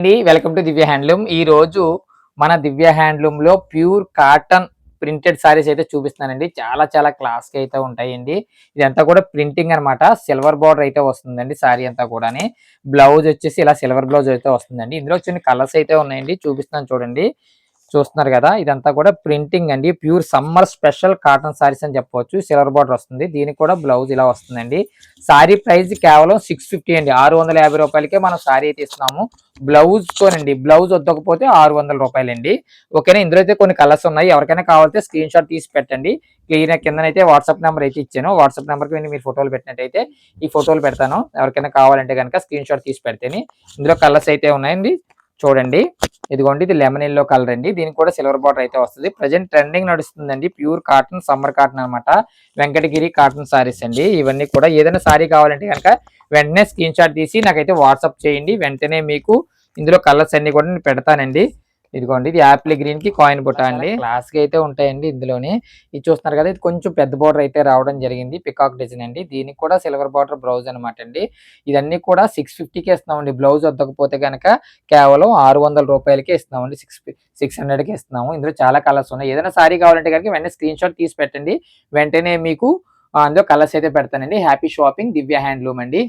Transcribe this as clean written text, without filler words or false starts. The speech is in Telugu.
అండి వెల్కమ్ టు దివ్య హ్యాండ్లూమ్. ఈ రోజు మన దివ్య హ్యాండ్లూమ్ లో ప్యూర్ కాటన్ ప్రింటెడ్ సారీస్ అయితే చూపిస్తున్నానండి. చాలా చాలా క్లాస్ గా అయితే ఉంటాయండి. ఇదంతా కూడా ప్రింటింగ్ అన్నమాట. సిల్వర్ బార్డర్ అయితే వస్తుందండి సారీ అంతా కూడాని. బ్లౌజ్ వచ్చేసి ఇలా సిల్వర్ బ్లౌజ్ అయితే వస్తుందండి. ఇందులో చిన్న కలర్స్ అయితే ఉన్నాయండి, చూపిస్తున్నాను చూడండి. చూస్తున్నారు కదా, ఇదంతా కూడా ప్రింటింగ్ అండి. Pure summer special cotton saris అని చెప్పవచ్చు. సిల్వర్ బార్డర్ వస్తుంది, దీనికి కూడా బ్లౌజ్ ఇలా వస్తుందండి. సారీ ప్రైస్ కేవలం 650 అండి, 650 రూపాయలకే మనం సారీ అయితే ఇస్తున్నాము. బ్లౌజ్ తోనండి, బ్లౌజ్ వద్దకపోతే 600 రూపాయలండి. ఓకేనా. ఇందులో అయితే కొన్ని కలర్స్ ఉన్నాయి, ఎవరికైనా కావాలంటే స్క్రీన్ షాట్ తీసి పెట్టండి. క్లియర్ కిందనైతే వాట్సాప్ నెంబర్ అయితే ఇచ్చాను. వాట్సాప్ నెంబర్కి వెళ్ళి మీరు ఫోటోలు పెట్టినట్టయితే ఈ ఫోటోలు పెడతాను. ఎవరికైనా కావాలంటే కనుక స్క్రీన్ షాట్ తీసి పెడితేనే. ఇందులో కలర్స్ అయితే ఉన్నాయండి, చూడండి. ఇదిగోండి, ఇది లెమన్ ఎల్లో కలర్ అండి. దీనికి కూడా సిల్వర్ బార్డర్ అయితే వస్తుంది. ప్రజెంట్ ట్రెండింగ్ నడుస్తుందండి ప్యూర్ కాటన్, సమ్మర్ కాటన్ అనమాట. వెంకటగిరి కాటన్ సారీస్ అండి ఇవన్నీ కూడా. ఏదైనా సారీ కావాలంటే కనుక వెంటనే స్క్రీన్ షాట్ తీసి నాకైతే వాట్సాప్ చేయండి. వెంటనే మీకు ఇందులో కలర్స్ అన్ని కూడా నేను పెడతానండి. ఇదిగోండి, ఇది యాపిల్ గ్రీన్ కి కాయిన్ బుట్ట అండి. క్లాస్ గా అయితే ఉంటాయండి ఇందులోనే. ఇది చూస్తున్నారు కదా, ఇది కొంచెం పెద్ద బార్డర్ అయితే రావడం జరిగింది. పికాక్ డిజైన్ అండి. దీనికి కూడా సిల్వర్ బార్డర్ బ్లౌజ్ అనమాట అండి. ఇదన్నీ కూడా 650కే ఇస్తున్నామండి. బ్లౌజ్ వద్దకపోతే కనుక కేవలం 600 రూపాయలకే ఇస్తున్నామండి. 600కే ఇస్తున్నాము. ఇందులో చాలా కలర్స్ ఉన్నాయి. ఏదైనా సారీ కావాలంటే కనుక వెంటనే స్క్రీన్ షాట్ తీసి పెట్టండి. వెంటనే మీకు అందులో కలర్స్ అయితే పెడతానండి. హ్యాపీ షాపింగ్, దివ్య హ్యాండ్లూమ్ అండి.